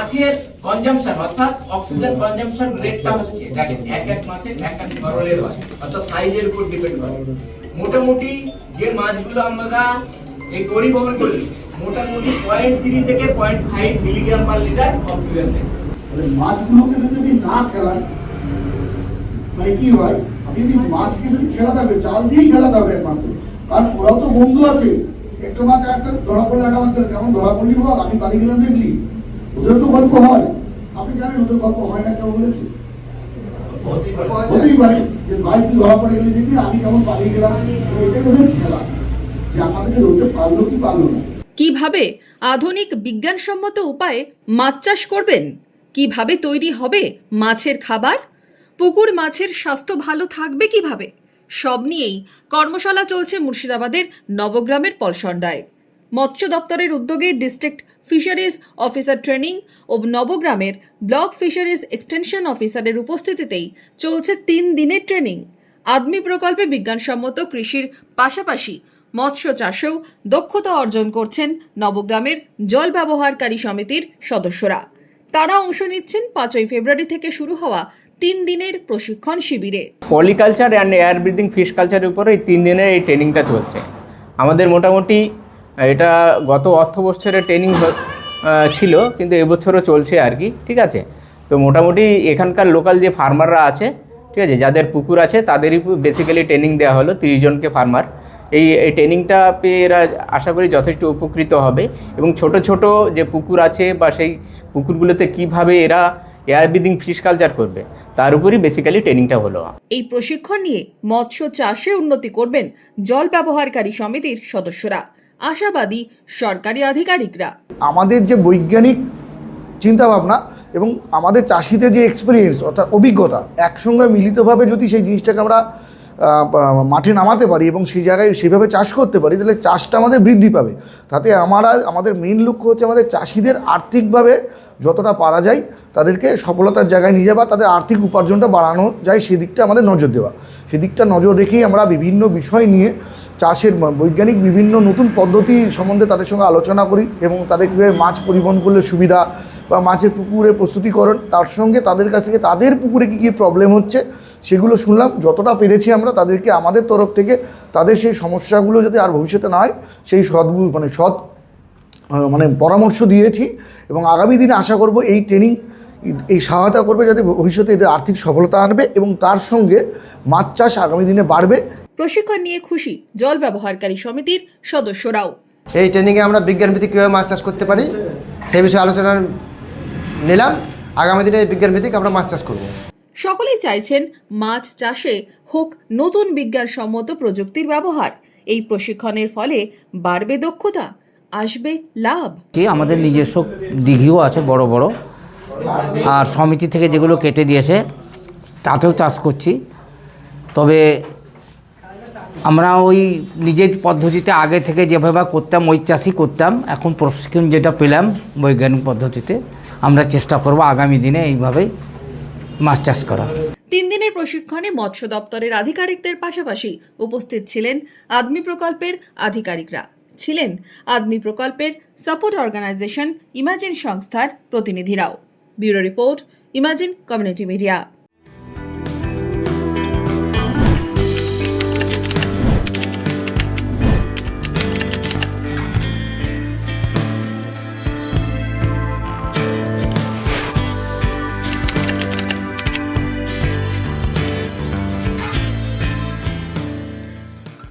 মাছের কনজাম্পশন অর্থাৎ oxygen consumption রেটটা হচ্ছে দেখেন এক এক মাছের এক এক ধরনের হয়, অর্থাৎ সাইজের উপর ডিপেন্ড করে। মোটামুটি যে মাছগুলো আমরা এই পরিবহন করি মোটামুটি 0.3 থেকে 0.5 মিলিগ্রাম পার লিটার অক্সিজেন দেয়। মানে মাছগুলোকে যদি না খেলায় মানে কি হয়, আপনি যদি মাছকে যদি খেলাতে হবে জাল দিয়েই খেলাতে হবে একমাত্র, কারণ ওরাও তো বন্ধু আছে। একটা মাছ একটা ধরা পড়লে একটা মাছ কেমন ধরা পড়লি বল, আমি পালিয়ে গেলাম দেখলি, ওদের তো গল্প হয়। আপনি জানেন ওদের গল্প হয় না, কেউ বলেছে হতেই পারে যে ভাই তুই ধরা পড়ে গেলি দেখলি, আমি কেমন পালিয়ে গেলাম। এটাই ওদের খেলা, যে আমাদেরকে ধরতে পারলো কি পারলো না। কিভাবে আধুনিক বিজ্ঞানসম্মত উপায়ে মাছ চাষ করবেন, কিভাবে তৈরি হবে মাছের খাবার, পুকুর মাছের স্বাস্থ্য ভালো থাকবে কিভাবে, সব নিয়েই কর্মশালা চলছে মুর্শিদাবাদের নবগ্রামের পলসন্ডায়। মৎস্য দপ্তরের উদ্যোগে ডিস্ট্রিক্ট ফিশারিজ অফিসার ট্রেনিং ও নবগ্রামের ব্লক ফিশারিজ এক্সটেনশন অফিসারের উপস্থিতিতেই চলছে 3 দিনের ট্রেনিং। আদমি প্রকল্পে বিজ্ঞানসম্মত কৃষির পাশাপাশি মৎস্য চাষেও দক্ষতা অর্জন করছেন নবগ্রামের জল ব্যবহারকারী সমিতির সদস্যরা। তারা অংশ নিচ্ছেন 5ই ফেব্রুয়ারি থেকে শুরু হওয়া 3 দিনের প্রশিক্ষণ শিবিরে। Polyculture and air breathing fish কালচারের উপরে এই 3 দিনের এই ট্রেনিংটা চলছে। আমাদের মোটামুটি এটা গত অর্থবছরের ট্রেনিং ছিল, কিন্তু এবছরও চলছে আর কি, ঠিক আছে। তো মোটামুটি এখানকার লোকাল যে ফার্মাররা আছে, ঠিক আছে, যাদের পুকুর আছে তাদেরই বেসিক্যালি ট্রেনিং দেওয়া হলো 30 জনকে ফার্মার। এই ট্রেনিংটা পেয়ে এরা আশা করি যথেষ্ট উপকৃত হবে এবং ছোট ছোট যে পুকুর আছে বা সেই পুকুরগুলোতে কিভাবে এরা এয়ার ব্রিদিং ফিশ কালচার করবে তার উপরই বেসিক্যালি ট্রেনিংটা হলো। এই প্রশিক্ষণ নিয়ে মৎস্য চাষে উন্নতি করবেন জল ব্যবহারকারী সমিতির সদস্যরা, আশাবাদী সরকারি আধিকারিকরা। আমাদের যে বৈজ্ঞানিক চিন্তাভাবনা এবং আমাদের চাষিদের যে এক্সপিরিয়েন্স অর্থাৎ অভিজ্ঞতা একসঙ্গে মিলিতভাবে যদি সেই জিনিসটাকে আমরা মাঠে নামাতে পারি এবং সেই জায়গায় সেভাবে চাষ করতে পারি, তাহলে চাষটা আমাদের বৃদ্ধি পাবে। তাতে আমাদের মেইন লক্ষ্য হচ্ছে আমাদের চাষিদের আর্থিকভাবে যতটা পারা যায় তাদেরকে সফলতার জায়গায় নিয়ে যাওয়া, তাদের আর্থিক উপার্জনটা বাড়ানো যায় সেদিকটা আমাদের নজর দেওয়া। সেদিকটা নজর রেখেই আমরা বিভিন্ন বিষয় নিয়ে চাষের বৈজ্ঞানিক বিভিন্ন নতুন পদ্ধতি সম্বন্ধে তাদের সঙ্গে আলোচনা করি এবং তাদেরকে মাছ পরিবহন করলে সুবিধা বা মাছের পুকুরের প্রস্তুতিকরণ, তার সঙ্গে তাদের কাছ থেকে তাদের পুকুরে কী কী প্রবলেম হচ্ছে সেগুলো শুনলাম। যতটা পেরেছি আমরা তাদেরকে আমাদের তরফ থেকে তাদের সেই সমস্যাগুলো যাতে আর ভবিষ্যতে না হয় সেই সৎ পরামর্শ দিয়েছি এবং আগামী দিনে আশা করব এই ট্রেনিং এই সহায়তা করবে যাতে ভবিষ্যতে এদের আর্থিক সফলতা আনবে এবং তার সঙ্গে মাছ চাষ আগামী দিনে বাড়বে। প্রশিক্ষণ নিয়ে খুশি জল ব্যবহারকারী সমিতির সদস্যরাও। এই ট্রেনিংয়ে আমরা বিজ্ঞানভিত্তিক কীভাবে মাছ চাষ করতে পারি সেই বিষয়ে আলোচনা নিলাম। আগামী দিনে এই বিজ্ঞানভিত্তিক আমরা মাছ চাষ করব। সকলেই চাইছেন মাছ চাষে হোক নতুন বিজ্ঞানসম্মত প্রযুক্তির ব্যবহার। এই প্রশিক্ষণের ফলে বাড়বে দক্ষতা, আসবে লাভ। আমাদের নিজস্ব দিঘিও আছে বড় বড়, আর সমিতি থেকে যেগুলো কেটে দিয়েছে তাতেও চাষ করছি। তবে আমরা ওই নিজের পদ্ধতিতে আগে থেকে যেভাবে করতাম ওই চাষই করতাম। এখন প্রশিক্ষণ যেটা পেলাম বৈজ্ঞানিক পদ্ধতিতে, আমরা চেষ্টা করব আগামী দিনে এইভাবেই মাছ চাষ করার। 3 দিনের প্রশিক্ষণে মৎস্য দপ্তরের আধিকারিকদের পাশাপাশি উপস্থিত ছিলেন আদমি প্রকল্পের আধিকারিকরা, ছিলেন আদমি প্রকল্পের সাপোর্ট অর্গানাইজেশন ইমাজিন সংস্থার প্রতিনিধিরাও। Bureau report, imagine community media.